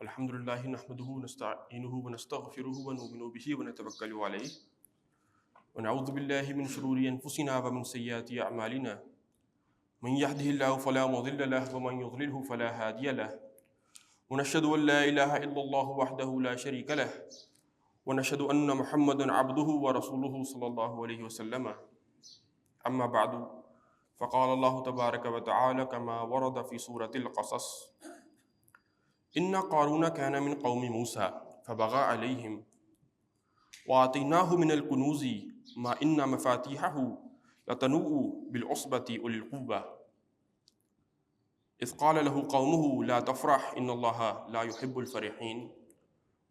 الحمد للہ نحمده ونستعینه ونستغفره ونؤمن به ونتوکل علیہ ونعوذ باللہ من شرور انفسنا ومن سیئات اعمالنا من يهده الله فلا مضل له ومن يضلله فلا هادي له ونشهد ان لا اله الا الله وحده لا شريك له ونشهد ان محمدا عبده ورسوله صلی اللہ علیہ وسلم اما بعد فقال الله تبارک وتعالى كما ورد في سورة القصص ان قارون كان من قوم موسى فبغى عليهم وآتيناه من الكنوز ما ان مفاتيحه لتنوء بالعصبة أولي القوة اذ قال له قومه لا تفرح ان الله لا يحب الفرحين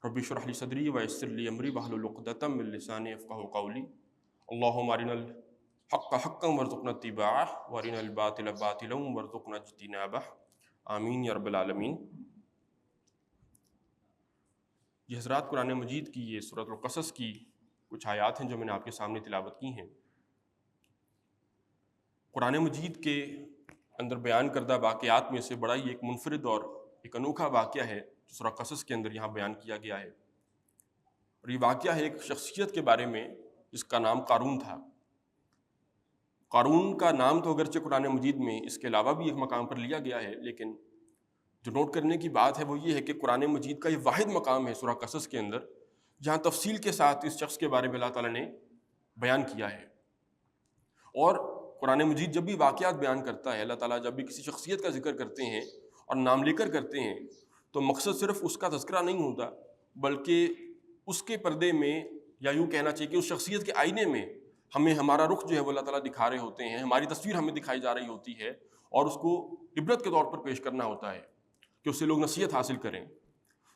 رب اشرح لي صدري ويسر لي امري واحلل عقدة من لساني يفقهوا قولي اللهم ارنا الحق حقا وارزقنا اتباعه وارنا الباطل باطلا وارزقنا اجتنابه آمین یا رب العالمین۔ یہ حضرات قرآن مجید کی یہ سورۃ القصص کی کچھ آیات ہیں جو میں نے آپ کے سامنے تلاوت کی ہیں۔ قرآن مجید کے اندر بیان کردہ واقعات میں سے بڑا ہی ایک منفرد اور ایک انوکھا واقعہ ہے جو سورۃ قصص کے اندر یہاں بیان کیا گیا ہے، اور یہ واقعہ ہے ایک شخصیت کے بارے میں جس کا نام قارون تھا۔ قارون کا نام تو اگرچہ قرآن مجید میں اس کے علاوہ بھی ایک مقام پر لیا گیا ہے، لیکن جو نوٹ کرنے کی بات ہے وہ یہ ہے کہ قرآن مجید کا یہ واحد مقام ہے سورہ قصص کے اندر جہاں تفصیل کے ساتھ اس شخص کے بارے میں اللہ تعالیٰ نے بیان کیا ہے۔ اور قرآن مجید جب بھی واقعات بیان کرتا ہے، اللہ تعالیٰ جب بھی کسی شخصیت کا ذکر کرتے ہیں اور نام لے کر کرتے ہیں، تو مقصد صرف اس کا تذکرہ نہیں ہوتا، بلکہ اس کے پردے میں، یا یوں کہنا چاہیے کہ اس شخصیت کے آئینے میں ہمیں ہمارا رخ جو ہے وہ اللہ تعالیٰ دکھا رہے ہوتے ہیں، ہماری تصویر ہمیں دکھائی جا رہی ہوتی ہے، اور اس کو عبرت کے طور پر پیش کرنا ہوتا ہے کہ اس سے لوگ نصیحت حاصل کریں۔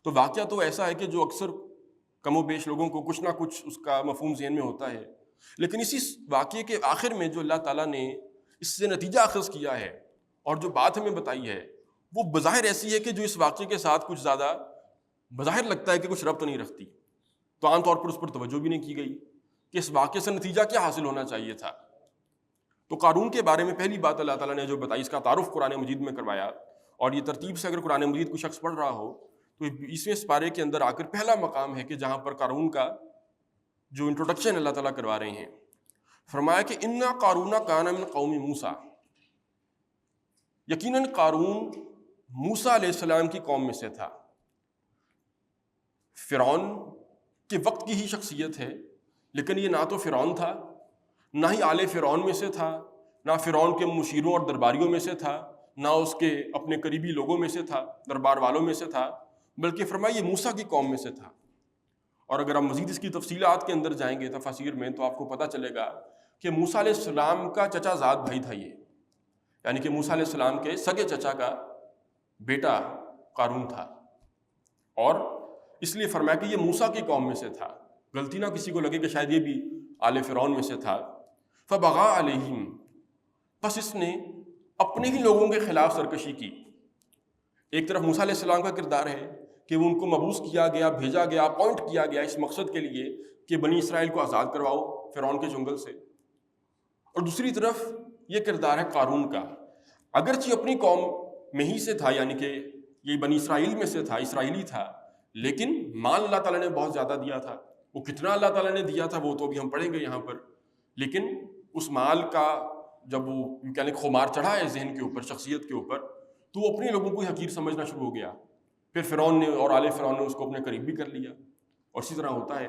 تو واقعہ تو ایسا ہے کہ جو اکثر کم و بیش لوگوں کو کچھ نہ کچھ اس کا مفہوم ذہن میں ہوتا ہے، لیکن اسی واقعے کے آخر میں جو اللہ تعالیٰ نے اس سے نتیجہ اخذ کیا ہے اور جو بات ہمیں بتائی ہے وہ بظاہر ایسی ہے کہ جو اس واقعے کے ساتھ کچھ زیادہ بظاہر لگتا ہے کہ کچھ ربط نہیں رکھتی، تو عام طور پر اس پر توجہ بھی نہیں کی گئی کہ اس واقعے سے نتیجہ کیا حاصل ہونا چاہیے تھا۔ تو قارون کے بارے میں پہلی بات اللہ تعالیٰ نے جو بتائی، اس کا تعارف قرآن مجید میں کروایا، اور یہ ترتیب سے اگر قرآن مجید کو شخص پڑھ رہا ہو تو 20ویں سپارے کے اندر آ کر پہلا مقام ہے کہ جہاں پر قارون کا جو انٹروڈکشن اللہ تعالیٰ کروا رہے ہیں۔ فرمایا کہ انا قارون کان من قوم موسیٰ، یقیناً قارون موسیٰ علیہ السلام کی قوم میں سے تھا۔ فرعون کے وقت کی ہی شخصیت ہے، لیکن یہ نہ تو فرعون تھا، نہ ہی آل فرعون میں سے تھا، نہ فرعون کے مشیروں اور درباریوں میں سے تھا، نہ اس کے اپنے قریبی لوگوں میں سے تھا، دربار والوں میں سے تھا، بلکہ فرمایا یہ موسیٰ کی قوم میں سے تھا۔ اور اگر ہم مزید اس کی تفصیلات کے اندر جائیں گے تفاسیر میں تو آپ کو پتہ چلے گا کہ موسیٰ علیہ السلام کا چچا زاد بھائی تھا یہ، یعنی کہ موسیٰ علیہ السلام کے سگے چچا کا بیٹا قارون تھا، اور اس لیے فرمایا کہ یہ موسیٰ کی قوم میں سے تھا۔ غلطی نہ کسی کو لگے کہ شاید یہ بھی آل فرعون میں سے تھا۔ فبغى علیہم، پس اس نے اپنے ہی لوگوں کے خلاف سرکشی کی۔ ایک طرف موسیٰ علیہ السلام کا کردار ہے کہ وہ ان کو مبعوث کیا گیا، بھیجا گیا، اپوائنٹ کیا گیا اس مقصد کے لیے کہ بنی اسرائیل کو آزاد کرواؤ فرعون کے چنگل سے، اور دوسری طرف یہ کردار ہے قارون کا۔ اگرچہ اپنی قوم میں ہی سے تھا، یعنی کہ یہ بنی اسرائیل میں سے تھا، اسرائیلی تھا، لیکن مال اللہ تعالیٰ نے بہت زیادہ دیا تھا۔ وہ کتنا اللہ تعالیٰ نے دیا تھا وہ تو ابھی ہم پڑھیں گے یہاں پر، لیکن اس مال کا جب وہ کہنے خمار چڑھا ہے ذہن کے اوپر، شخصیت کے اوپر، تو وہ اپنے لوگوں کو حقیر سمجھنا شروع ہو گیا۔ پھر فرعون نے اور آل فرعون نے اس کو اپنے قریب بھی کر لیا۔ اور اسی طرح ہوتا ہے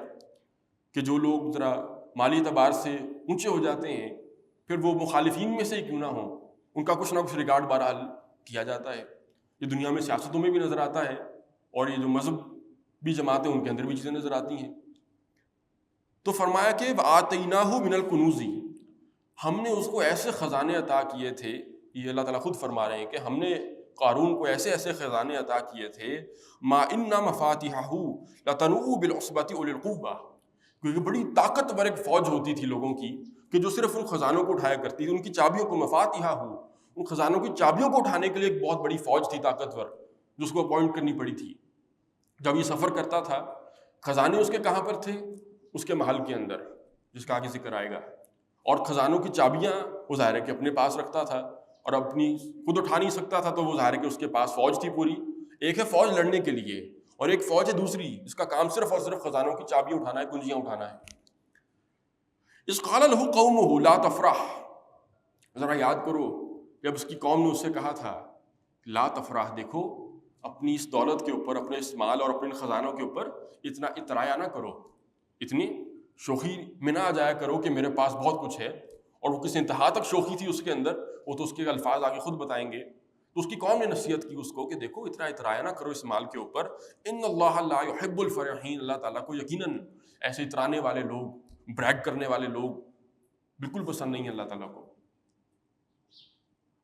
کہ جو لوگ ذرا مالی اعتبار سے اونچے ہو جاتے ہیں، پھر وہ مخالفین میں سے ہی کیوں نہ ہوں، ان کا کچھ نہ کچھ ریگارڈ بہرحال کیا جاتا ہے۔ یہ دنیا میں سیاستوں میں بھی نظر آتا ہے، اور یہ جو مذہب بھی جماعتیں ان کے اندر بھی چیزیں نظر آتی ہیں۔ تو فرمایا کہ وَآتَيْنَاهُ مِنَ الْكُنُوزِ، ہم نے اس کو ایسے خزانے عطا کیے تھے، یہ اللہ تعالیٰ خود فرما رہے ہیں کہ ہم نے قارون کو ایسے ایسے خزانے عطا کیے تھے، مَا إِنَّ مَفَاتِحَهُ لَتَنُوءُ بِالْعُصْبَةِ أُولِي الْقُوَّةِ، کیونکہ بڑی طاقتور ایک فوج ہوتی تھی لوگوں کی کہ جو صرف ان خزانوں کو اٹھایا کرتی تھی، ان کی چابیوں کو، مفاتیحہ، ان خزانوں کی چابیوں کو اٹھانے کے لیے ایک بہت بڑی فوج تھی طاقتور، جو اس کو اپوائنٹ کرنی پڑی تھی۔ جب یہ سفر کرتا تھا، خزانے اس کے کہاں پر تھے؟ اس کے محل کے اندر، جس کا آگے ذکر آئے گا، اور خزانوں کی چابیاں وہ ظاہر ہے کہ اپنے پاس رکھتا تھا، اور اپنی خود اٹھا نہیں سکتا تھا، تو وہ ظاہر ہے کہ اس کے پاس فوج تھی پوری۔ ایک ہے فوج لڑنے کے لیے، اور ایک فوج ہے دوسری جس کا کام صرف اور صرف خزانوں کی چابیاں اٹھانا ہے، کنجیاں اٹھانا ہے. اذ قال له قومه لا تفرح، ذرا یاد کرو جب اس کی قوم نے اس سے کہا تھا لا تفرح، دیکھو اپنی اس دولت کے اوپر، اپنے اس مال اور اپنے خزانوں کے اوپر اتنا اترایا نہ کرو، اتنی شوخی میں نہ آ جایا کرو کہ میرے پاس بہت کچھ ہے. اور وہ کس انتہا تک شوخی تھی اس کے اندر، وہ تو اس کے الفاظ آگے خود بتائیں گے. تو اس کی قوم نے نصیحت کی اس کو کہ دیکھو اتنا اترایا نہ کرو اس مال کے اوپر. ان اللہ لا يحب الفرحین، اللہ تعالیٰ کو یقیناً ایسے اترانے والے لوگ، بریگ کرنے والے لوگ بالکل پسند نہیں ہے اللہ تعالیٰ کو.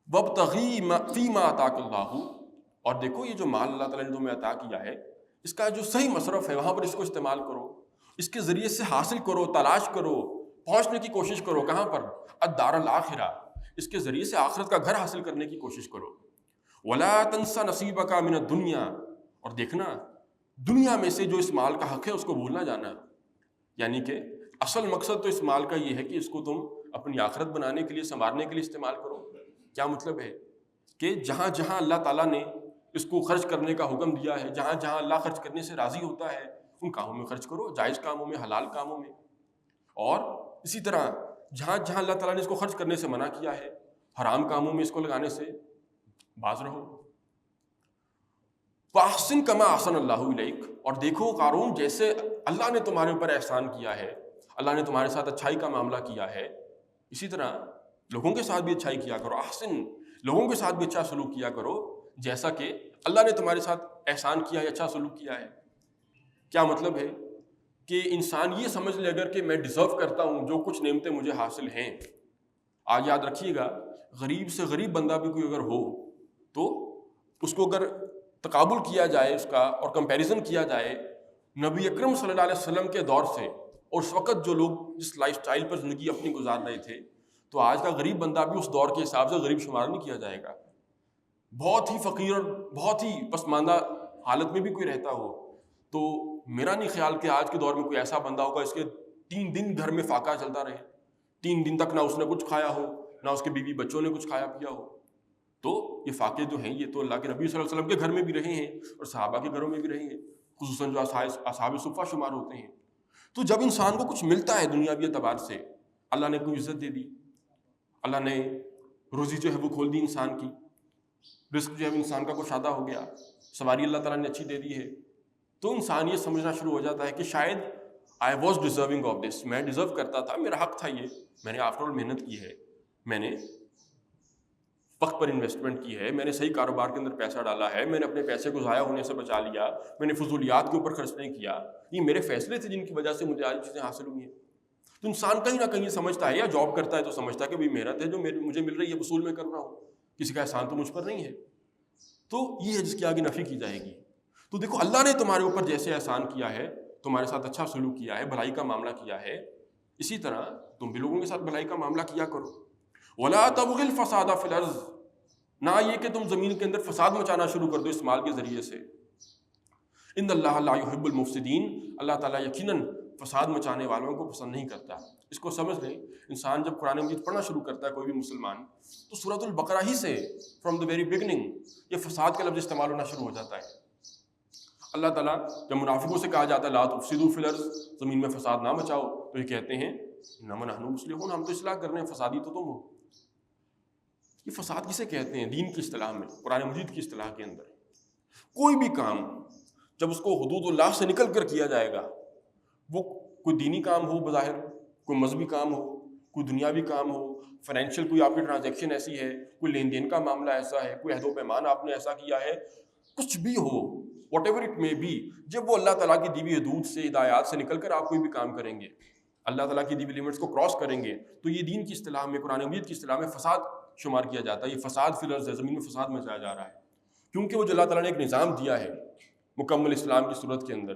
وابتغی فیما آتاک اللہ، اور دیکھو یہ جو مال اللہ تعالیٰ نے تمہیں عطا کیا ہے اس کا جو صحیح مصرف ہے وہاں پر اس کو استعمال کرو، اس کے ذریعے سے حاصل کرو، تلاش کرو، پہنچنے کی کوشش کرو. کہاں پر؟ الدار الاخرہ، اس کے ذریعے سے آخرت کا گھر حاصل کرنے کی کوشش کرو. ولا تنس نصیبک من الدنیا، اور دیکھنا دنیا میں سے جو اس مال کا حق ہے اس کو بھول نہ جانا. یعنی کہ اصل مقصد تو اس مال کا یہ ہے کہ اس کو تم اپنی آخرت بنانے کے لیے، سنوارنے کے لیے استعمال کرو. کیا مطلب ہے؟ کہ جہاں جہاں اللہ تعالیٰ نے اس کو خرچ کرنے کا حکم دیا ہے، جہاں جہاں اللہ خرچ کرنے سے راضی ہوتا ہے ان کاموں میں خرچ کرو، جائز کاموں میں، حلال کاموں میں. اور اسی طرح جہاں جہاں اللہ تعالیٰ نے اس کو خرچ کرنے سے منع کیا ہے، حرام کاموں میں اس کو لگانے سے باز رہو. وَأَحْسِن كَمَا أَحْسَنَ اللَّهُ إِلَيْكَ، اور دیکھو قارون جیسے اللہ نے تمہارے اوپر احسان کیا ہے، اللہ نے تمہارے ساتھ اچھائی کا معاملہ کیا ہے، اسی طرح لوگوں کے ساتھ بھی اچھائی کیا کرو. احسن، لوگوں کے ساتھ بھی اچھا سلوک کیا کرو جیسا کہ اللہ نے تمہارے ساتھ احسان کیا ہے، اچھا سلوک کیا ہے. کیا مطلب ہے؟ کہ انسان یہ سمجھ لے اگر کہ میں ڈیزرو کرتا ہوں جو کچھ نعمتیں مجھے حاصل ہیں. آج یاد رکھیے گا، غریب سے غریب بندہ بھی کوئی اگر ہو تو اس کو اگر تقابل کیا جائے اس کا اور کمپیریزن کیا جائے نبی اکرم صلی اللہ علیہ وسلم کے دور سے اور اس وقت جو لوگ جس لائف سٹائل پر زندگی اپنی گزار رہے تھے، تو آج کا غریب بندہ بھی اس دور کے حساب سے غریب شمار نہیں کیا جائے گا. بہت ہی فقیر اور بہت ہی پسماندہ حالت میں بھی کوئی رہتا ہو تو میرا نہیں خیال کہ آج کے دور میں کوئی ایسا بندہ ہوگا اس کے 3 دن گھر میں فاقہ چلتا رہے، 3 دن تک نہ اس نے کچھ کھایا ہو، نہ اس کے بیوی بچوں نے کچھ کھایا پیا ہو. تو یہ فاقے جو ہیں یہ تو اللہ کے نبی صلی اللہ علیہ وسلم کے گھر میں بھی رہے ہیں اور صحابہ کے گھروں میں بھی رہے ہیں، خصوصاً جو اصحاب صفہ شمار ہوتے ہیں. تو جب انسان کو کچھ ملتا ہے دنیاوی اعتبار سے، اللہ نے کوئی عزت دے دی، اللہ نے روزی جو ہے وہ کھول دی انسان کی، رزق جو ہے انسان کا کشادہ ہو گیا، سواری اللہ تعالیٰ نے اچھی دے دی ہے، تو انسان یہ سمجھنا شروع ہو جاتا ہے کہ شاید I was deserving of this, میں ڈیزرو کرتا تھا، میرا حق تھا، یہ میں نے آفٹر آل محنت کی ہے، میں نے وقت پر انویسٹمنٹ کی ہے، میں نے صحیح کاروبار کے اندر پیسہ ڈالا ہے، میں نے اپنے پیسے کو ضائع ہونے سے بچا لیا، میں نے فضولیات کے اوپر خرچ نہیں کیا، یہ میرے فیصلے تھے جن کی وجہ سے مجھے آج چیزیں حاصل ہوئی ہیں. تو انسان کہیں نہ کہیں سمجھتا ہے، یا جاب کرتا ہے تو سمجھتا ہے کہ بھائی محنت ہے جو مجھے مل رہی ہے وصول میں کر رہا ہوں، کسی کا احسان تو مجھ پر نہیں ہے. تو یہ ہے جس کی آگے نفی کی جائے گی. تو دیکھو اللہ نے تمہارے اوپر جیسے احسان کیا ہے، تمہارے ساتھ اچھا سلوک کیا ہے، بھلائی کا معاملہ کیا ہے، اسی طرح تم بھی لوگوں کے ساتھ بھلائی کا معاملہ کیا کرو. وَلَا تَبْغِ الْفَسَادَ فِي الْأَرْضِ، نہ یہ کہ تم زمین کے اندر فساد مچانا شروع کر دو اس مال کے ذریعے سے. ان اللہ لا يحب المفسدین، اللہ تعالیٰ یقیناً فساد مچانے والوں کو پسند نہیں کرتا. اس کو سمجھ لیں، انسان جب قرآن مجید پڑھنا شروع کرتا ہے کوئی بھی مسلمان، تو سورۃ البقرہ ہی سے فرام دا ویری بگننگ یہ فساد کا لفظ استعمال ہونا شروع ہو جاتا ہے. اللہ تعالیٰ جب منافقوں سے کہا جاتا ہے لا تفسدوا فی الارض، زمین میں فساد نہ مچاؤ، تو یہ کہتے ہیں انما نحن مصلحون، ہم تو اصلاح کر رہے ہیں، فسادی تو تم ہو. یہ فساد کسے کہتے ہیں دین کی اصطلاح میں، قرآن مجید کی اصطلاح کے اندر؟ کوئی بھی کام جب اس کو حدود اللہ سے نکل کر کیا جائے گا، وہ کوئی دینی کام ہو بظاہر، کوئی مذہبی کام ہو، کوئی دنیاوی کام ہو، فائنینشیل کوئی آپ کی ٹرانزیکشن ایسی ہے، کوئی لین دین کا معاملہ ایسا ہے، کوئی عہد و پیمان آپ نے ایسا کیا ہے، کچھ بھی ہو، whatever it may be, جب وہ اللہ تعالیٰ کی دی ہوئی حدود سے، ہدایات سے نکل کر آپ کوئی بھی کام کریں گے، اللہ تعالیٰ کی دی ہوئی لمٹس کو کراس کریں گے، تو یہ دین کی اصطلاح میں، قرآن مجید کی اصطلاح میں فساد شمار کیا جاتا ہے. یہ فساد فی الارض ہے، زمین میں فساد مچایا جا رہا ہے. کیونکہ وہ جو اللہ تعالیٰ نے ایک نظام دیا ہے مکمل اسلام کی صورت کے اندر،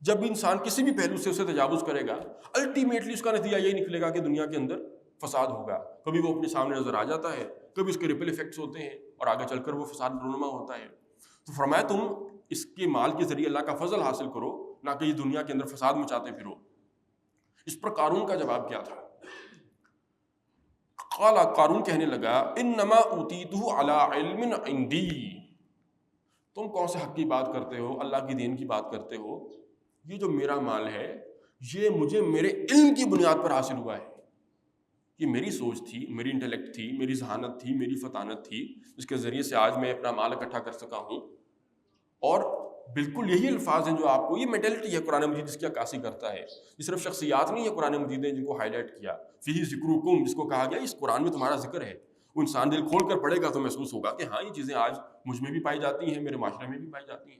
جب بھی انسان کسی بھی پہلو سے اسے تجاوز کرے گا، الٹیمیٹلی اس کا نتیجہ یہی نکلے گا کہ دنیا کے اندر فساد ہوگا. کبھی وہ اپنے سامنے نظر آ جاتا ہے، کبھی اس کے ریپل ایفیکٹس ہوتے ہیں اور آگے چل کر وہ فساد رونما ہوتا ہے. تو فرمایا تم اس کے مال کے ذریعے اللہ کا فضل حاصل کرو، نہ کہ یہ دنیا کے اندر فساد مچاتے پھرو. اس پر قارون کا جواب کیا تھا؟ قارون کہنے لگا انما اوتیتہ علی علم عندی، تم کون سے حق کی بات کرتے ہو، اللہ کی دین کی بات کرتے ہو، یہ جو میرا مال ہے یہ مجھے میرے علم کی بنیاد پر حاصل ہوا ہے، یہ میری سوچ تھی، میری انٹلیکٹ تھی، میری ذہانت تھی، میری فطانت تھی، جس کے ذریعے سے آج میں اپنا مال اکٹھا کر سکا ہوں. اور بالکل یہی الفاظ ہیں جو آپ کو، یہ مینٹلٹی ہے قرآن مجید جس کی عکاسی کرتا ہے. یہ صرف شخصیات نہیں ہے قرآن مجید نے جن کو ہائی لائٹ کیا، فیہ ذکرکم جس کو کہا گیا اس قرآن میں تمہارا ذکر ہے. وہ انسان دل کھول کر پڑھے گا تو محسوس ہوگا کہ ہاں یہ چیزیں آج مجھ میں بھی پائی جاتی ہیں، میرے معاشرے میں بھی پائی جاتی ہیں.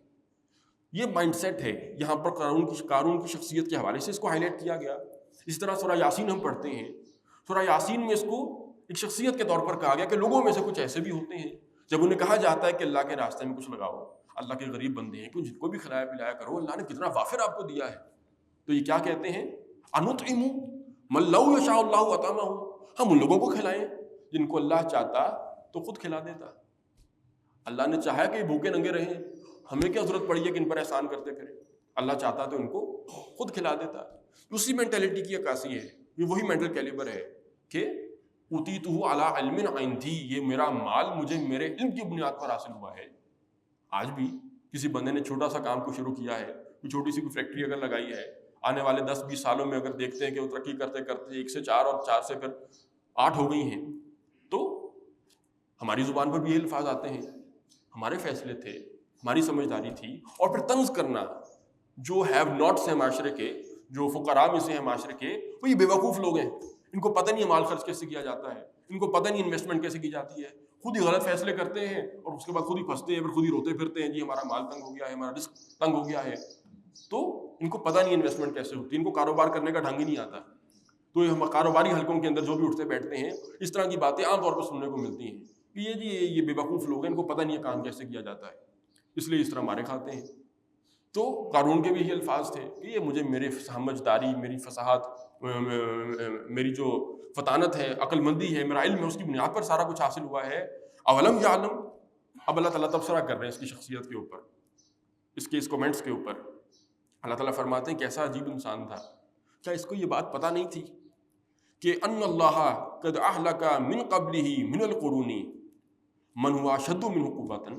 یہ مائنڈ سیٹ ہے. یہاں پر قارون کی شخصیت کے حوالے سے اس کو ہائی لائٹ کیا گیا. اسی طرح سورہ یاسین ہم پڑھتے ہیں، سورہ یاسین میں اس کو ایک شخصیت کے طور پر کہا گیا کہ لوگوں میں سے کچھ ایسے بھی ہوتے ہیں جب انہیں کہا جاتا ہے کہ اللہ کے راستے میں کچھ لگاؤ، اللہ کے غریب بندے ہیں، کچھ جن کو بھی کھلایا پلایا کرو، اللہ نے کتنا وافر آپ کو دیا ہے، تو یہ کیا کہتے ہیں، انطعم من لو یشاء اللہ اطعمہ، ہم ان لوگوں کو کھلائیں جن کو اللہ چاہتا تو خود کھلا دیتا. اللہ نے چاہا کہ یہ بھوکے ننگے رہیں، ہمیں کیا ضرورت پڑی ہے کہ ان پر احسان کرتے پھریں، اللہ چاہتا تو ان کو خود کھلا دیتا. اسی مینٹلٹی کی عکاسی ہے، یہ وہی مینٹل کیلیبر ہے کہ اوتیتہ علی علم عندی، یہ میرا مال مجھے میرے علم کی بنیاد پر حاصل ہوا ہے. آج بھی کسی بندے نے چھوٹا سا کام کو شروع کیا ہے، کوئی چھوٹی سی کوئی فیکٹری اگر لگائی ہے، آنے والے 10-20 سالوں میں اگر دیکھتے ہیں کہ وہ ترقی کرتے کرتے 1 سے 4 اور 4 سے پھر 8 ہو گئی ہیں، تو ہماری زبان پر بھی یہ الفاظ آتے ہیں، ہمارے فیصلے تھے، ہماری سمجھداری تھی. اور پھر طنز کرنا جو ہیو ناٹس ہیں معاشرے کے، جو فقراء میں سے ہیں معاشرے کے، وہ یہ بیوقوف لوگ ہیں، ان کو پتہ نہیں مال خرچ کیسے کیا جاتا ہے، ان کو پتہ نہیں انویسٹمنٹ کیسے کی جاتی ہے، خود ہی غلط فیصلے کرتے ہیں اور اس کے بعد خود ہی پھنستے ہیں، پھر خود ہی روتے پھرتے ہیں، جی ہمارا مال تنگ ہو گیا ہے، ہمارا رزق تنگ ہو گیا ہے. تو ان کو پتہ نہیں انویسٹمنٹ کیسے ہوتی ہے، ان کو کاروبار کرنے کا ڈھنگ ہی نہیں آتا. تو یہ کاروباری حلقوں کے اندر جو بھی اٹھتے بیٹھتے ہیں اس طرح کی باتیں عام طور پر سننے کو ملتی ہیں کہ یہ بے وقوف لوگ ہیں، ان کو پتہ نہیں ہے کام کیسے کیا جاتا ہے، اس لیے اس طرح مارے کھاتے ہیں. تو قارون کے بھی یہ الفاظ تھے کہ یہ مجھے میری سمجھداری، میری فصاحت، میری جو فطانت ہے، عقل مندی ہے، میرا علم ہے، اس کی بنیاد پر سارا کچھ حاصل ہوا ہے. اولم یعلم، اب اللہ تعالیٰ تبصرہ کر رہے ہیں اس کی شخصیت کے اوپر، اس کومنٹس کے اوپر. اللہ تعالیٰ فرماتے ہیں کیسا عجیب انسان تھا، کیا اس کو یہ بات پتہ نہیں تھی کہ ان اللہ قد اہلک من قبلہ من القرون من هو اشد منہ قوۃ،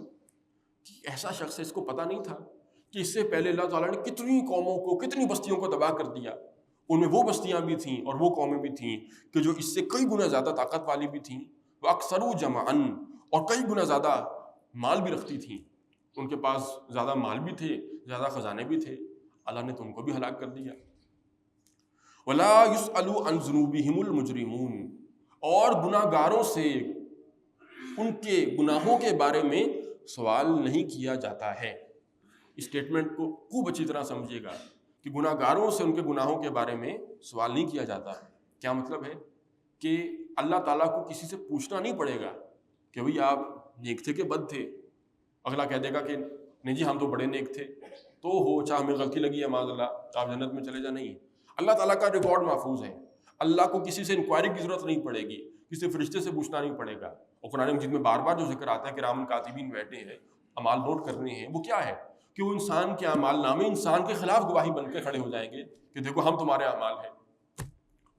ایسا شخص ہے، اس کو پتہ نہیں تھا کہ اس سے پہلے اللہ تعالیٰ نے کتنی قوموں کو، کتنی بستیوں کو تباہ کر دیا. ان میں وہ بستیاں بھی تھیں اور وہ قومیں بھی تھیں کہ جو اس سے کئی گنا زیادہ طاقت والی بھی تھیں، وہ اکثر جمعاً، اور کئی گنا زیادہ مال بھی رکھتی تھیں، ان کے پاس زیادہ مال بھی تھے، زیادہ خزانے بھی تھے. اللہ نے تو ان کو بھی ہلاک کر دیا. ولا یسأل عن ذنوبہم المجرمون، اور گناہ گاروں سے ان کے گناہوں کے بارے میں سوال نہیں کیا جاتا ہے. اسٹیٹمنٹ کو خوب اچھی طرح سمجھیے گا کہ گناہ گاروں سے ان کے گناہوں کے بارے میں سوال نہیں کیا جاتا. کیا مطلب ہے کہ اللہ تعالیٰ کو کسی سے پوچھنا نہیں پڑے گا کہ بھئی آپ نیک تھے کہ بد تھے. اگلا کہہ دے گا کہ نہیں جی ہم تو بڑے نیک تھے، تو ہو چاہے ہمیں غلطی لگی ہے معاذ اللہ تو آپ جنت میں چلے جا. نہیں، اللہ تعالیٰ کا ریکارڈ محفوظ ہے، اللہ کو کسی سے انکوائری کی ضرورت نہیں پڑے گی، کسی فرشتے سے پوچھنا نہیں پڑے گا. اور قرآن مجید میں بار بار جو ذکر آتا ہے کہ کرام کاتبین بیٹھے ہیں، اعمال نوٹ کرنے ہیں، وہ کیا ہے کہ وہ انسان کے اعمال نامے انسان کے خلاف گواہی بن کے کھڑے ہو جائیں گے کہ دیکھو ہم تمہارے اعمال ہیں.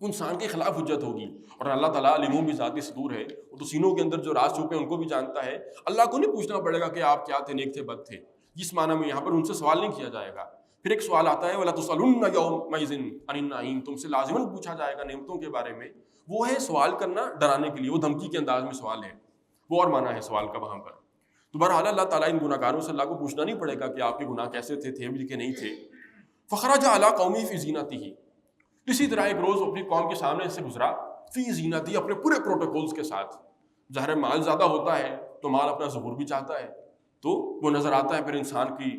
وہ انسان کے خلاف حجت ہوگی. اور اللہ تعالیٰ علیم بھی ذاتی صدور ہے، وہ تو سینوں کے اندر جو راز چھپے ہیں ان کو بھی جانتا ہے. اللہ کو نہیں پوچھنا پڑے گا کہ آپ کیا تھے، نیک تھے بد تھے، جس معنی میں یہاں پر ان سے سوال نہیں کیا جائے گا. پھر ایک سوال آتا ہے وَلَا تُسْأَلُنَّ يَوْمَئِذٍ عَنِ النَّعِيمِ، تم سے لازماً پوچھا جائے گا نعمتوں کے بارے میں. وہ ہے سوال کرنا ڈرانے کے لیے، وہ دھمکی کے انداز میں سوال ہے، وہ اور معنی ہے سوال کا وہاں پر. تو بہرحال اللہ تعالیٰ ان گناہ گاروں سے اللہ کو پوچھنا نہیں پڑے گا کہ آپ کے گناہ کیسے تھے بھی کہ نہیں تھے. فخرج علی قومی فی زینتہ، اسی طرح ایک روز اپنی قوم کے سامنے سے گزرا فی زینتہ، اپنے پورے پروٹوکولز کے ساتھ. ظاہر مال زیادہ ہوتا ہے تو مال اپنا ظہور بھی چاہتا ہے، تو وہ نظر آتا ہے پھر انسان کی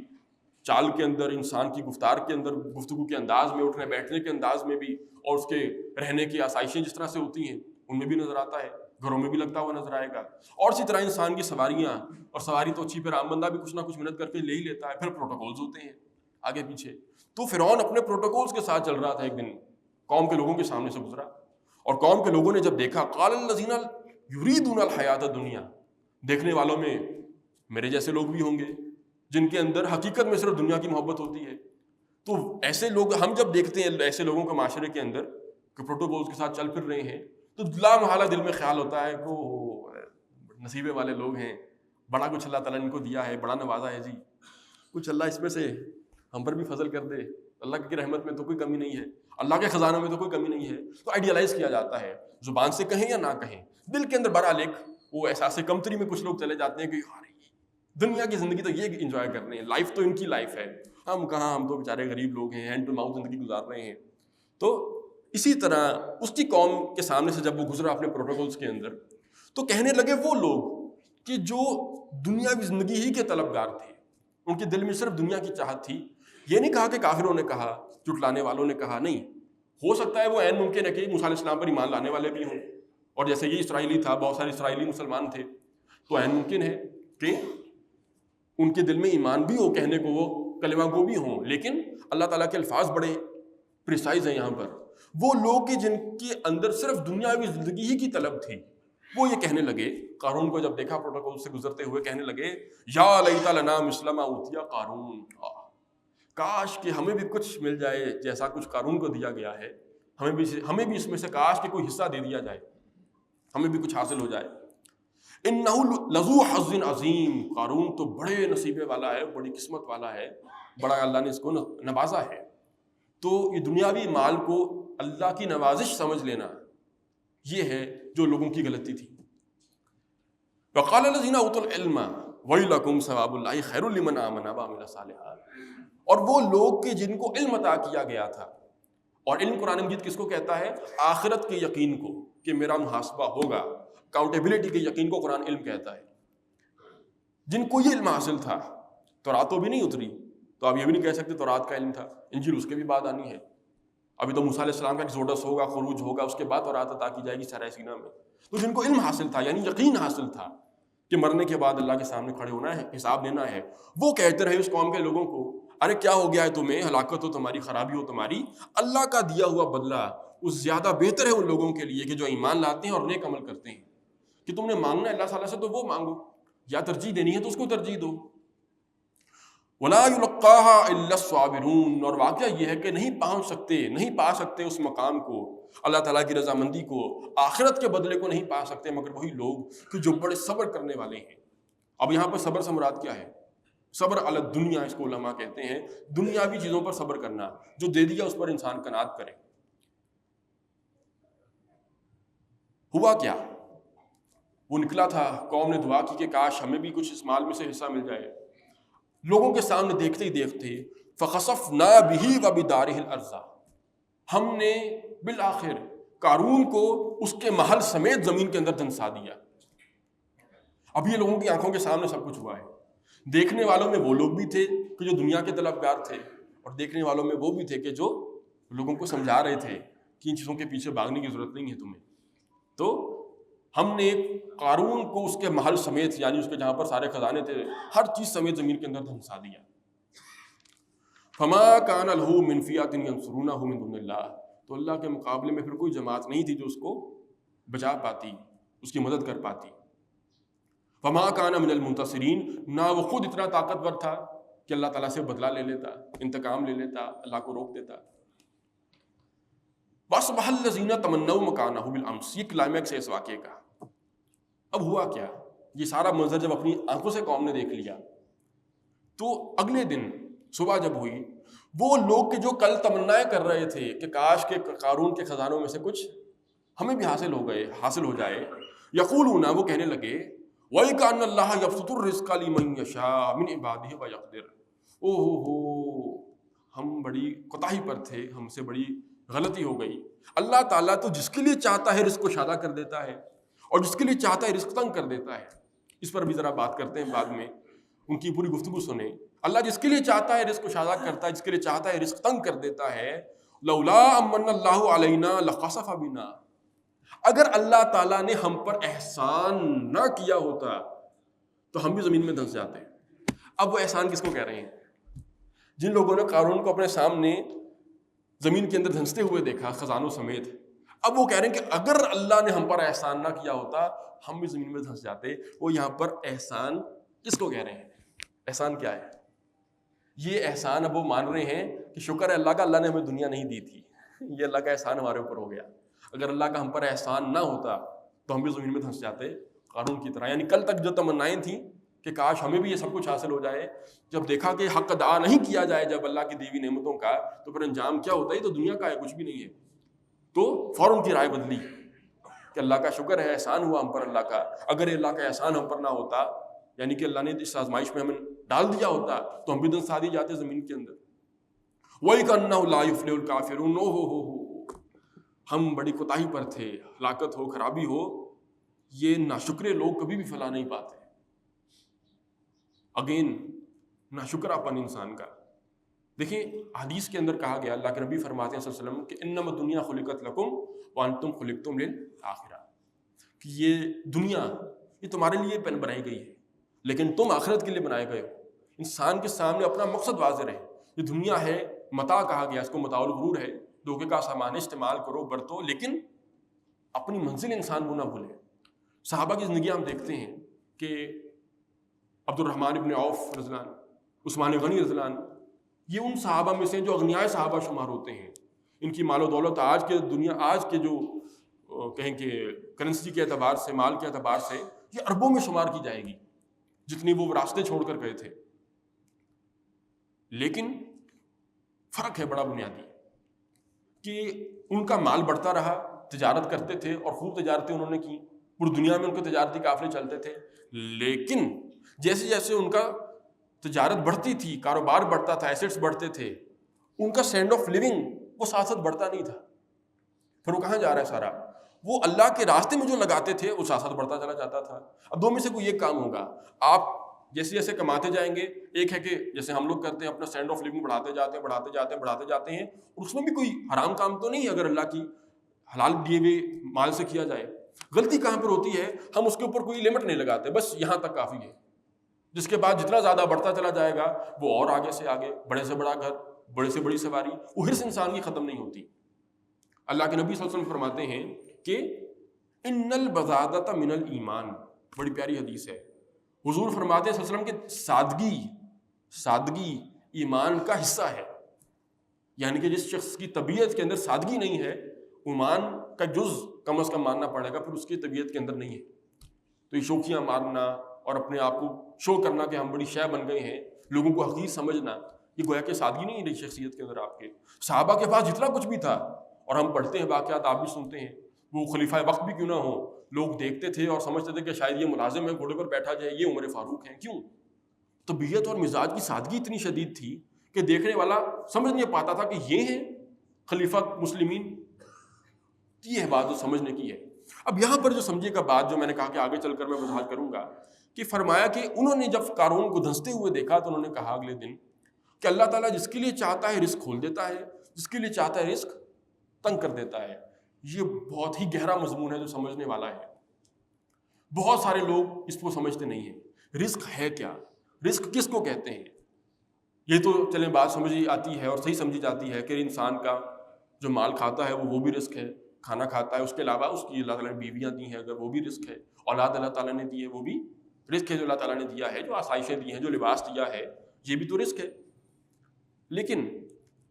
چال کے اندر، انسان کی گفتار کے اندر، گفتگو کے انداز میں، اٹھنے بیٹھنے کے انداز میں بھی، اور اس کے رہنے کی آسائشیں جس طرح سے ہوتی ہیں ان میں بھی نظر آتا ہے، گھروں میں بھی لگتا ہوا نظر آئے گا. اور اسی طرح انسان کی سواریاں، اور سواری تو اچھی، پھر عام بندہ بھی کچھ نہ کچھ محنت کر کے لے ہی لیتا ہے. پھر پروٹوکولز ہوتے ہیں آگے پیچھے. تو فرعون اپنے پروٹوکولز کے ساتھ چل رہا تھا. ایک دن قوم کے لوگوں کے سامنے سے گزرا، اور قوم کے لوگوں نے جب دیکھا، قال الذین یریدون الحیات الدنیا، دیکھنے والوں میں میرے جیسے لوگ بھی ہوں گے جن کے اندر حقیقت میں صرف دنیا کی محبت ہوتی ہے. تو ایسے لوگ ہم جب دیکھتے ہیں ایسے لوگوں کو معاشرے کے اندر کہ پروٹوکولز کے ساتھ چل پھر رہے ہیں، تو لا محالہ دل میں خیال ہوتا ہے کہ وہ نصیبے والے لوگ ہیں، بڑا کچھ اللہ تعالیٰ نے ان کو دیا ہے، بڑا نوازا ہے جی، کچھ اللہ اس میں سے ہم پر بھی فضل کر دے، اللہ کی رحمت میں تو کوئی کمی نہیں ہے، اللہ کے خزانوں میں تو کوئی کمی نہیں ہے. تو آئیڈیالائز کیا جاتا ہے، زبان سے کہیں یا نہ کہیں، دل کے اندر بہرحال ایک وہ احساس کمتری میں کچھ لوگ چلے جاتے ہیں کہ یار دنیا کی زندگی تو یہ انجوائے کر رہے ہیں، لائف تو ان کی لائف ہے، ہم کہاں، ہم تو بیچارے غریب لوگ ہیں، ہینڈ ٹو ماؤتھ زندگی گزار رہے ہیں. تو اسی طرح اس کی قوم کے سامنے سے جب وہ گزرا اپنے پروٹوکولز کے اندر، تو کہنے لگے وہ لوگ کہ جو دنیاوی زندگی ہی کے طلبگار تھے، ان کے دل میں صرف دنیا کی چاہت تھی. یہ نہیں کہا کہ کافروں نے کہا، جھٹلانے والوں نے کہا، نہیں، ہو سکتا ہے وہ عین ممکن ہے کہ موسیٰ علیہ السلام پر ایمان لانے والے بھی ہوں، اور جیسے یہ اسرائیلی تھا، بہت سارے اسرائیلی مسلمان تھے، تو عین ممکن ہے کہ ان کے دل میں ایمان بھی ہو، کہنے کو وہ کلمہ گو بھی ہوں. لیکن اللہ تعالیٰ کے الفاظ بڑے پریسائز ہیں یہاں پر. وہ لوگ کہ جن کے اندر صرف دنیاوی زندگی ہی کی طلب تھی، وہ یہ کہنے لگے، قارون کو جب دیکھا پروٹوکول سے گزرتے ہوئے، کہنے لگے یا لیت لنا مثل ما اوتیا قارون، کاش کہ ہمیں بھی کچھ مل جائے جیسا کچھ قارون کو دیا گیا ہے، ہمیں بھی اس میں سے کاش کہ کوئی حصہ دے دیا جائے، ہمیں بھی کچھ حاصل ہو جائے. انہ لذو حظ عظیم، قارون تو بڑے نصیبے والا ہے، بڑی قسمت والا ہے، بڑا اللہ نے اس کو نوازا ہے. تو یہ دنیاوی مال کو اللہ کی نوازش سمجھ لینا، یہ ہے جو لوگوں کی غلطی تھی. وقال الذین اوتوا العلم ویلکم ثواب اللہ خیر لمن آمن وعمل صالحا. اور وہ لوگ کہ جن کو علم عطا کیا گیا تھا، اور علم قرآن مجید کس کو کہتا ہے؟ آخرت کے یقین کو، کہ میرا محاسبہ ہوگا، اکاؤنٹیبلٹی کے یقین کو قرآن علم کہتا ہے. جن کو یہ علم حاصل تھا، تورات تو بھی نہیں اتری، تو آپ یہ بھی نہیں کہہ سکتے تورات کا علم تھا، انجیل اس کے بھی بعد آنی ہے. ابھی تو موسیٰ علیہ السلام کا ایکسوڈس ہوگا، خروج ہوگا، اس کے بعد تورات عطا کی جائے گی سرائے سینا میں. تو جن کو علم حاصل تھا، یعنی یقین حاصل تھا کہ مرنے کے بعد اللہ کے سامنے کھڑے ہونا ہے، حساب لینا ہے، وہ کہتے رہے اس قوم کے لوگوں کو، ارے کیا ہو گیا ہے تمہیں، ہلاکت ہو تمہاری، خرابی ہو تمہاری، اللہ کا دیا ہوا بدلہ اس زیادہ بہتر ہے ان لوگوں کے لیے کہ جو ایمان لاتے ہیں اور نیک عمل کرتے ہیں. کہ تم نے مانگنا ہے اللہ تعالیٰ سے تو وہ مانگو، یا ترجیح دینی ہے تو اس کو ترجیح دو. وَلَا يُلَقَّاهَا إِلَّا الصَّابِرُونَ. اور واقعہ یہ ہے کہ نہیں پا سکتے اس مقام کو، اللہ تعالیٰ کی رضامندی کو، آخرت کے بدلے کو نہیں پا سکتے مگر وہی لوگ کہ جو بڑے صبر کرنے والے ہیں. اب یہاں پر صبر سے مراد کیا ہے؟ صبر علی الدنیا، اس کو علماء کہتے ہیں دنیاوی چیزوں پر صبر کرنا، جو دے دیا اس پر انسان قناعت کرے. ہوا کیا؟ وہ نکلا تھا، قوم نے دعا کی کہ کاش ہمیں بھی کچھ اس مال میں سے حصہ مل جائے. لوگوں کے سامنے دیکھتے ہی دیکھتے فَخَسَفْنَا بِهِ وَبِدَارِهِ الْأَرْضَ، ہم نے بالآخر قارون کو اس کے محل سمیت زمین کے اندر دھنسا دیا. اب یہ لوگوں کی آنکھوں کے سامنے سب کچھ ہوا ہے. دیکھنے والوں میں وہ لوگ بھی تھے کہ جو دنیا کے طلبگار تھے، اور دیکھنے والوں میں وہ بھی تھے کہ جو لوگوں کو سمجھا رہے تھے کہ ان چیزوں کے پیچھے بھاگنے کی ضرورت نہیں ہے تمہیں. تو ہم نے قارون کو اس کے محل سمیت، یعنی اس کے جہاں پر سارے خزانے تھے، ہر چیز سمیت زمین کے اندر دھنسا دیا. فما کان لہ من فئۃ ینصرونہ من دون اللہ، تو اللہ کے مقابلے میں پھر کوئی جماعت نہیں تھی جو اس کو بچا پاتی، اس کی مدد کر پاتی. فما کان من المنتصرین، نہ وہ خود اتنا طاقتور تھا کہ اللہ تعالیٰ سے بدلہ لے لیتا، انتقام لے لیتا، اللہ کو روک دیتا. وَأَصْبَحَ الَّذِينَ تَمَنَّوْا مَكَانَهُ بِالْأَمْسِ، یہ کلائمیکس ہے اس واقعے کا. اب ہوا کیا؟ یہ سارا منظر جب اپنی آنکھوں سے قوم نے دیکھ لیا، تو اگلے دن صبح جب ہوئی، وہ لوگ کہ جو کل تمنائیں کر رہے تھے کہ کاش کے قارون کے خزانوں میں سے کچھ ہمیں بھی حاصل ہو جائے، یقولون، وہ کہنے لگے وَإِكَأَنَّ اللَّهَ يَبْسُطُ الرِّزْقَ لِمَن يَشَاءُ مِنْ عِبَادِهِ وَيَقْدِرُ. ہم بڑی کوتاہی پر تھے، ہم سے بڑی غلطی ہو گئی. اللہ تعالیٰ تو جس کے لیے چاہتا ہے رزق کو شادہ کر دیتا ہے، اور جس کے لیے چاہتا ہے رزق تنگ کر دیتا ہے. اس پر بھی ذرا بات کرتے ہیں بعد میں، ان کی پوری گفتگو سنیں. اللہ جس کے لیے چاہتا ہے رزق کو شادہ کرتا ہے، جس کے لیے چاہتا ہے رزق تنگ کر دیتا ہے. لولا امن اللہ علینا لخسف بنا، اگر اللہ تعالیٰ نے ہم پر احسان نہ کیا ہوتا تو ہم بھی زمین میں دھنس جاتے. اب وہ احسان کس کو کہہ رہے ہیں؟ جن لوگوں نے قارون کو اپنے سامنے زمین کے اندر دھنستے ہوئے دیکھا خزانوں سمیت، اب وہ کہہ رہے ہیں کہ اگر اللہ نے ہم پر احسان نہ کیا ہوتا ہم بھی زمین میں دھنس جاتے. وہ یہاں پر احسان کس کو کہہ رہے ہیں؟ احسان کیا ہے؟ یہ احسان اب وہ مان رہے ہیں کہ شکر ہے اللہ کا، اللہ نے ہمیں دنیا نہیں دی تھی، یہ اللہ کا احسان ہمارے اوپر ہو گیا. اگر اللہ کا ہم پر احسان نہ ہوتا تو ہم بھی زمین میں دھنس جاتے قارون کی طرح. یعنی کل تک جو تمنائیں تھیں کہ کاش ہمیں بھی یہ سب کچھ حاصل ہو جائے. جب دیکھا کہ حق ادا نہیں کیا جائے جب اللہ کی دی ہوئی نعمتوں کا, تو پھر انجام کیا ہوتا ہے؟ تو دنیا کا ہے, کچھ بھی نہیں ہے. تو فوراً کی رائے بدلی کہ اللہ کا شکر ہے, احسان ہوا ہم پر اللہ کا. اگر اللہ کا احسان ہم پر نہ ہوتا, یعنی کہ اللہ نے اس آزمائش میں ہمیں ڈال دیا ہوتا, تو ہم بھی دنسا دی جاتے زمین کے اندر. وَإِكَنَّهُ لَا يُفْلِحُ الْكَافِرُونَ. ہم بڑی کوتاہی پر تھے, ہلاکت ہو, خرابی ہو, یہ ناشکرے لوگ کبھی بھی فلاح نہیں پاتے. اگین ناشکرا پن انسان کا. دیکھیں حدیث کے اندر کہا گیا, اللہ کے نبی فرماتے ہیں صلی اللہ علیہ وسلم کہ انما الدنیا خلقت لکم وانتم خلقتم للآخرہ, کہ یہ دنیا یہ تمہارے لیے بنائی گئی ہے, لیکن تم آخرت کے لیے بنائے گئے ہو. انسان کے سامنے اپنا مقصد واضح رہے. یہ دنیا ہے, متاع کہا گیا اس کو, متاع الغرور ہے, دھوکے کا سامان استعمال کرو, برتو, لیکن اپنی منزل انسان وہ نہ بھولے. صحابہ کی زندگی ہم دیکھتے ہیں کہ عبد الرحمن ابن عوف رضی اللہ عنہ, عثمان غنی رضی اللہ عنہ, یہ ان صحابہ میں سے جو اغنیائے صحابہ شمار ہوتے ہیں. ان کی مال و دولت آج کے جو کہیں کہ کرنسی کے اعتبار سے, مال کے اعتبار سے, یہ اربوں میں شمار کی جائے گی جتنی وہ راستے چھوڑ کر گئے تھے. لیکن فرق ہے بڑا بنیادی کہ ان کا مال بڑھتا رہا, تجارت کرتے تھے اور خوب تجارتیں انہوں نے کی, پوری دنیا میں ان کے تجارتی قافلے چلتے تھے. لیکن جیسے جیسے ان کا تجارت بڑھتی تھی, کاروبار بڑھتا تھا, ایسٹس بڑھتے تھے, ان کا اسٹینڈ آف لیونگ وہ ساتھ ساتھ بڑھتا نہیں تھا. پھر وہ کہاں جا رہا ہے سارا؟ وہ اللہ کے راستے میں جو لگاتے تھے وہ ساتھ ساتھ بڑھتا چلا جاتا تھا. اب دو میں سے کوئی ایک کام ہوگا. آپ جیسے جیسے کماتے جائیں گے, ایک ہے کہ جیسے ہم لوگ کرتے ہیں اپنا اسٹینڈ آف لیونگ بڑھاتے جاتے ہیں, اور اس میں بھی کوئی حرام کام تو نہیں ہے اگر اللہ کی حلال دیے ہوئے مال سے کیا جائے. غلطی کہاں پر ہوتی ہے؟ ہم اس کے اوپر کوئی لمٹ نہیں لگاتے, بس یہاں تک کافی ہے, جس کے بعد جتنا زیادہ بڑھتا چلا جائے گا وہ اور آگے سے آگے, بڑے سے بڑا گھر, بڑے سے بڑی سواری, وہ ہرس انسان کی ختم نہیں ہوتی. اللہ کے نبی صلی اللہ علیہ وسلم فرماتے ہیں کہ ان البذاذۃ من الایمان, بڑی پیاری حدیث ہے. حضور فرماتے ہیں صلی اللہ علیہ وسلم کہ سادگی ایمان کا حصہ ہے. یعنی کہ جس شخص کی طبیعت کے اندر سادگی نہیں ہے, ایمان کا جز کم از کم ماننا پڑے گا, پھر اس کی طبیعت کے اندر نہیں ہے. تو یہ شوخیاں مارنا اور اپنے آپ کو شو کرنا کہ ہم بڑی شے بن گئے ہیں, لوگوں کو حقیر سمجھنا, یہ گویا کہ سادگی نہیں رہی شخصیت کے اندر آپ کے. صحابہ کے پاس جتنا کچھ بھی تھا, اور ہم پڑھتے ہیں واقعات, آپ بھی سنتے ہیں, وہ خلیفہ وقت بھی کیوں نہ ہو, لوگ دیکھتے تھے اور سمجھتے تھے کہ شاید یہ ملازم ہے, گھوڑے پر بیٹھا جائے, یہ عمر فاروق ہیں. کیوں؟ طبیعت اور مزاج کی سادگی اتنی شدید تھی کہ دیکھنے والا سمجھ نہیں پاتا تھا کہ یہ ہیں خلیفہ مسلمین. یہ ہے بات جو سمجھنے کی ہے. اب یہاں پر جو سمجھے کا بات جو میں نے کہا کہ آگے چل کر میں وضاحت کروں گا, کہ فرمایا کہ انہوں نے جب قارون کو دھنستے ہوئے دیکھا تو انہوں نے کہا اگلے دن کہ اللہ تعالیٰ جس کے لیے چاہتا ہے رزق کھول دیتا ہے, جس کے لیے چاہتا ہے رزق تنگ کر دیتا ہے. یہ بہت ہی گہرا مضمون ہے جو سمجھنے والا ہے. بہت سارے لوگ اس کو سمجھتے نہیں ہیں. رزق ہے کیا؟ رزق کس کو کہتے ہیں؟ یہ تو چلیں بات سمجھی آتی ہے اور صحیح سمجھی جاتی ہے کہ انسان کا جو مال کھاتا ہے وہ بھی رزق ہے, کھانا کھاتا ہے, اس کے علاوہ اس کی اللہ تعالیٰ نے بیویاں دی ہیں اگر وہ بھی رزق ہے, اولاد اللہ تعالیٰ نے دی ہے وہ بھی رزق ہے جو اللہ تعالیٰ نے دیا ہے, جو آسائشیں دی ہیں, جو لباس دیا ہے, یہ بھی تو رزق ہے. لیکن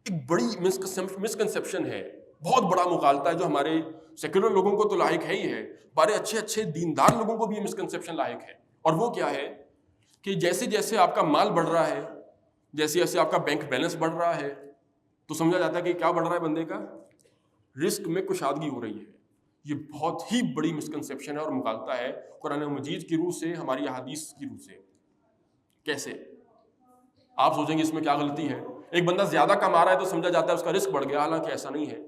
ایک بڑی مسکنسیپشن ہے, بہت بڑا مغالطہ ہے جو ہمارے سیکولر لوگوں کو تو لاحق ہے ہی ہے, بڑے اچھے دیندار لوگوں کو بھی یہ مسکنسیپشن لاحق ہے. اور وہ کیا ہے کہ جیسے جیسے آپ کا مال بڑھ رہا ہے, جیسے جیسے آپ کا بینک بیلنس بڑھ رہا ہے, تو سمجھا جاتا ہے کہ کیا بڑھ رہا ہے بندے کا, رزق میں کشادگی ہو رہی ہے. یہ بہت ہی بڑی مسکنسیپشن ہے اور مغالطہ ہے قرآن مجید کی روح سے, ہماری احادیث کی روح سے. کیسے؟ آپ سوچیں گے اس میں کیا غلطی ہے؟ ایک بندہ زیادہ کما رہا ہے تو سمجھا جاتا ہے اس کا رزق بڑھ گیا, حالانکہ ایسا نہیں ہے.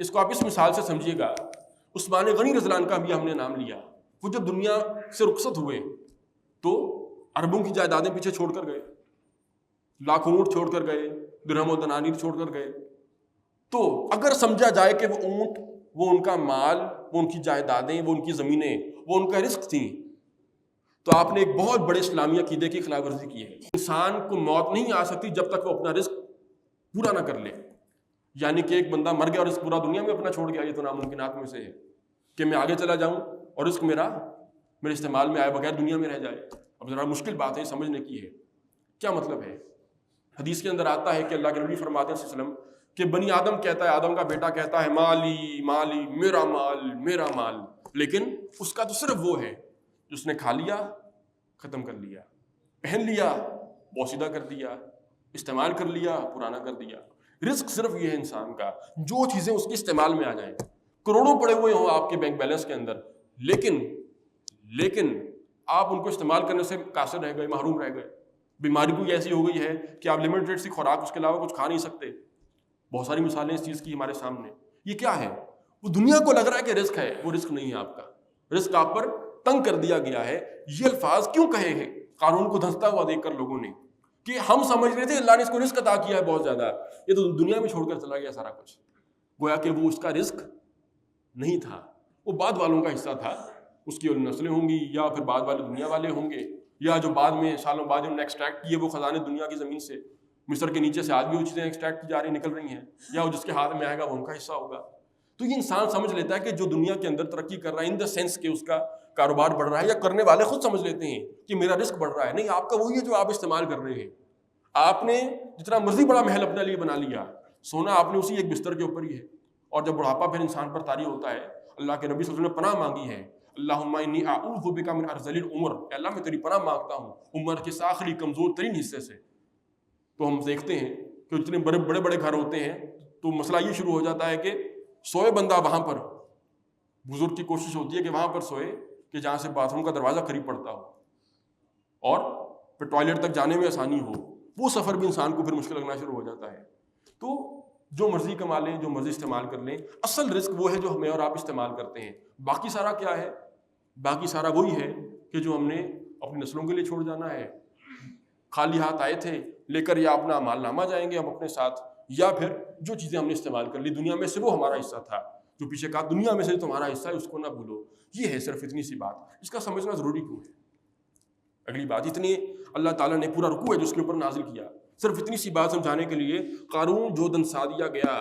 اس کو آپ اس مثال سے سمجھیے گا. عثمان غنی رضی اللہ عنہ کا بھی ہم نے نام لیا. وہ جب دنیا سے رخصت ہوئے تو اربوں کی جائیدادیں پیچھے چھوڑ کر گئے, لاکھوں اونٹ چھوڑ کر گئے, درہم و دنانیر چھوڑ کر گئے. تو اگر سمجھا جائے کہ وہ اونٹ, وہ ان کا مال, وہ ان کی جائیدادیں, وہ ان کی زمینیں, وہ ان کا رزق تھیں, تو آپ نے ایک بہت بڑے اسلامی عقیدے کی خلاف ورزی کی ہے. انسان کو موت نہیں آ سکتی جب تک وہ اپنا رزق پورا نہ کر لے. یعنی کہ ایک بندہ مر گیا اور رزق پورا دنیا میں اپنا چھوڑ گیا, یہ تو ناممکنات میں سے ہے کہ میں آگے چلا جاؤں اور رزق میرے استعمال میں آئے بغیر دنیا میں رہ جائے. اب ذرا مشکل بات ہے سمجھنے کی ہے. کیا مطلب ہے؟ حدیث کے اندر آتا ہے کہ اللہ کے نبی فرماتے ہیں صلی اللہ علیہ وسلم کہ بنی آدم کہتا ہے, آدم کا بیٹا کہتا ہے مالی مالی, میرا مال میرا مال, لیکن اس کا تو صرف وہ ہے جس نے کھا لیا, ختم کر لیا، پہن لیا بوسیدہ کر دیا، استعمال کر لیا پرانا کر دیا۔ رزق صرف یہ ہے انسان کا، جو چیزیں اس کے استعمال میں آ جائیں، کروڑوں پڑے ہوئے ہوں آپ کے بینک بیلنس کے اندر، لیکن آپ ان کو استعمال کرنے سے قاصر رہ گئے، محروم رہ گئے۔ بیماری کوئی ایسی ہو گئی ہے کہ آپ لمیٹڈ سی خوراک اس کے علاوہ کچھ کھا نہیں سکتے۔ بہت ساری مثالیں اس چیز کی ہمارے سامنے۔ یہ کیا ہے؟ وہ دنیا کو لگ رہا ہے کہ رزق ہے، وہ رزق نہیں ہے آپ کا، رزق آپ پر تنگ کر دیا گیا ہے۔ یہ الفاظ کیوں کہے ہیں قارون کو دھنستا ہوا دیکھ کر لوگوں نے؟ کہ ہم سمجھ رہے تھے اللہ نے اس کو رزق عطا کیا ہے بہت زیادہ، یہ تو دنیا میں چھوڑ کر چلا گیا سارا کچھ۔ گویا کہ وہ اس کا رزق نہیں تھا، وہ بعد والوں کا حصہ تھا۔ اس کی نسلیں ہوں گی، یا پھر بعد والے دنیا والے ہوں گے، یا جو بعد میں سالوں بعد انہوں نے ایکسٹریکٹ کیے وہ خزانے دنیا کی زمین سے، مصر کے نیچے سے آج بھی وہ چیزیں ایکسٹریکٹ کی جا رہی نکل رہی ہیں، یا وہ جس کے ہاتھ میں آئے گا وہ ان کا حصہ ہوگا۔ تو یہ انسان سمجھ لیتا ہے کہ جو دنیا کے اندر ترقی کر رہا ہے، ان دا سینس کہ اس کا کاروبار بڑھ رہا ہے، یا کرنے والے خود سمجھ لیتے ہیں کہ میرا رزق بڑھ رہا ہے۔ نہیں، آپ کا وہی ہے جو آپ استعمال کر رہے ہیں۔ آپ نے جتنا مرضی بڑا محل اپنے لیے بنا لیا، سونا آپ نے اسی ایک بستر کے اوپر ہی ہے، اور جب بڑھاپا پھر انسان پر طاری ہوتا ہے، اللہ کے نبی صلی اللہ علیہ وسلم نے پناہ مانگی ہے، اللہم انی اعوذ بک من ارذل العمر، اے اللہ میں تیری پناہ مانگتا ہوں عمر کے آخری کمزور ترین حصے سے۔ تو ہم دیکھتے ہیں کہ جتنے بڑے بڑے گھر ہوتے ہیں تو مسئلہ یہ شروع ہو جاتا ہے کہ سوئے بندہ وہاں پر، بزرگ کی کوشش ہوتی ہے کہ وہاں پر سوئے کہ جہاں سے باتھ روم کا دروازہ قریب پڑتا ہو اور پھر ٹوائلٹ تک جانے میں آسانی ہو۔ وہ سفر بھی انسان کو پھر مشکل لگنا شروع ہو جاتا ہے۔ تو جو مرضی کما لیں، جو مرضی استعمال کر لیں، اصل رزق وہ ہے جو ہمیں اور آپ استعمال کرتے ہیں۔ باقی سارا کیا ہے؟ باقی سارا وہی ہے کہ جو ہم نے اپنی نسلوں کے لیے چھوڑ جانا ہے۔ خالی ہاتھ آئے تھے لے کر، یا اپنا مال نامہ جائیں گے ہم اپنے ساتھ، یا پھر جو چیزیں ہم نے استعمال کر لی دنیا میں سے وہ ہمارا حصہ تھا۔ جو پیچھے کہا دنیا میں سے تمہارا حصہ ہے اس کو نہ بھولو، یہ ہے صرف اتنی سی بات۔ اس کا سمجھنا ضروری کیوں ہے؟ اگلی بات، اتنی اللہ تعالیٰ نے پورا رکوع ہے جو اس کے اوپر نازل کیا، صرف اتنی سی بات سمجھانے کے لیے قارون جو دنسا دیا گیا،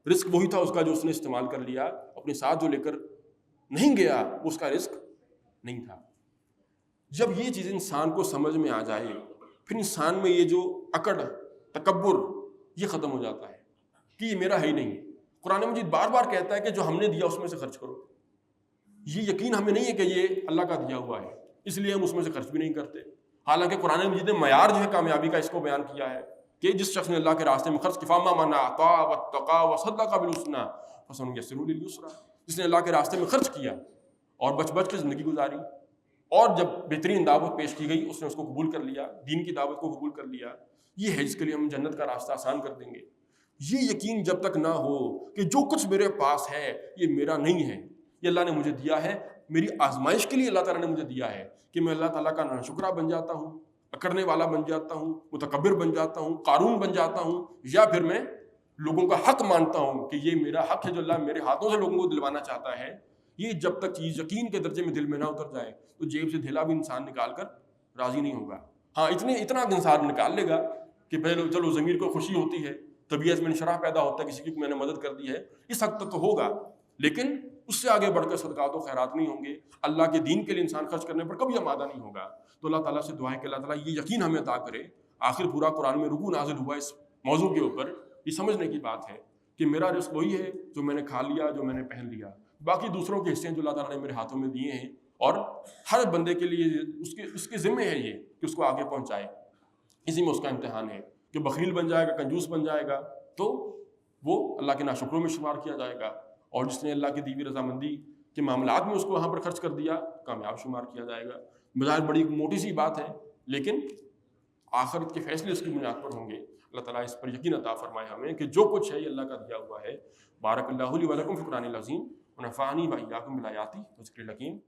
رزق وہی تھا اس کا جو اس نے استعمال کر لیا، اپنے ساتھ جو لے کر نہیں گیا وہ اس کا رزق نہیں تھا۔ جب یہ چیز انسان کو سمجھ میں آ جائے، پھر انسان میں یہ جو اکڑ، تکبر، یہ ختم ہو جاتا ہے کہ یہ میرا ہے ہی نہیں۔ قرآن مجید بار بار کہتا ہے کہ جو ہم نے دیا اس میں سے خرچ کرو۔ یہ یقین ہمیں نہیں ہے کہ یہ اللہ کا دیا ہوا ہے، اس لیے ہم اس میں سے خرچ بھی نہیں کرتے۔ حالانکہ قرآن مجید نے معیار جو ہے کامیابی کا اس کو بیان کیا ہے کہ جس شخص نے اللہ کے راستے میں خرچ کیا، فَمَا مَنْ أَعْطَىٰ وَاتَّقَىٰ وَصَدَّقَ بِالْحُسْنَىٰ فَسَنُيَسِّرُهُ لِلْيُسْرَىٰ، جس نے اللہ کے راستے میں خرچ کیا اور بچ بچ کے زندگی گزاری، اور جب بہترین دعوت پیش کی گئی اس نے اس کو قبول کر لیا، دین کی دعوت کو قبول کر لیا، یہ ہے جس کے لیے ہم جنت کا راستہ آسان کر دیں گے۔ یہ یقین جب تک نہ ہو کہ جو کچھ میرے پاس ہے یہ میرا نہیں ہے، یہ اللہ نے مجھے دیا ہے، میری آزمائش کے لیے اللہ تعالیٰ نے مجھے دیا ہے، کہ میں اللہ تعالیٰ کا ناشکرہ بن جاتا ہوں، اکڑنے والا بن جاتا ہوں، متکبر بن جاتا ہوں، قارون بن جاتا ہوں، یا پھر میں لوگوں کا حق مانتا ہوں کہ یہ میرا حق ہے جو اللہ میرے ہاتھوں سے لوگوں کو دلوانا چاہتا ہے۔ یہ جب تک چیز یقین کے درجے میں دل میں نہ اتر جائے تو جیب سے دھیلا بھی انسان نکال کر راضی نہیں ہوگا۔ ہاں اتنا انسان نکال لے گا کہ پہلے چلو ضمیر کو خوشی ہوتی ہے، طبیعت میں انشراح پیدا ہوتا ہے، کسی کی میں نے مدد کر دی ہے، اس حد تک تو ہوگا، لیکن اس سے آگے بڑھ کر صدقات و خیرات نہیں ہوں گے۔ اللہ کے دین کے لیے انسان خرچ کرنے پر کبھی آمادہ نہیں ہوگا۔ تو اللہ تعالیٰ سے دعا ہے کہ اللہ تعالیٰ یہ یقین ہمیں عطا کرے۔ آخر پورا قرآن میں رکوع نازل ہوا اس موضوع کے اوپر، یہ سمجھنے کی بات ہے کہ میرا رزق وہی ہے جو میں نے کھا لیا، جو میں نے پہن لیا، باقی دوسروں کے حصے جو اللہ تعالیٰ نے میرے ہاتھوں میں دیے ہیں، اور ہر بندے کے لیے اس کے ذمے ہے یہ کہ اس کو آگے پہنچائے۔ اسی میں اس کا امتحان ہے کہ بخیل بن جائے گا، کنجوس بن جائے گا تو وہ اللہ کے ناشکروں میں شمار کیا جائے گا، اور جس نے اللہ کی دی ہوئی رضامندی کے معاملات میں اس کو وہاں پر خرچ کر دیا کامیاب شمار کیا جائے گا۔ بظاہر بڑی موٹی سی بات ہے، لیکن آخرت کے فیصلے اس کی بنیاد پر ہوں گے۔ اللہ تعالیٰ اس پر یقین عطا فرمائے ہمیں کہ جو کچھ ہے یہ اللہ کا دیا ہوا ہے۔ بارک اللہ لی و لکم فی القرآن العظیم ونفعنی و ایاکم بالآیات و ذکر الحکیم۔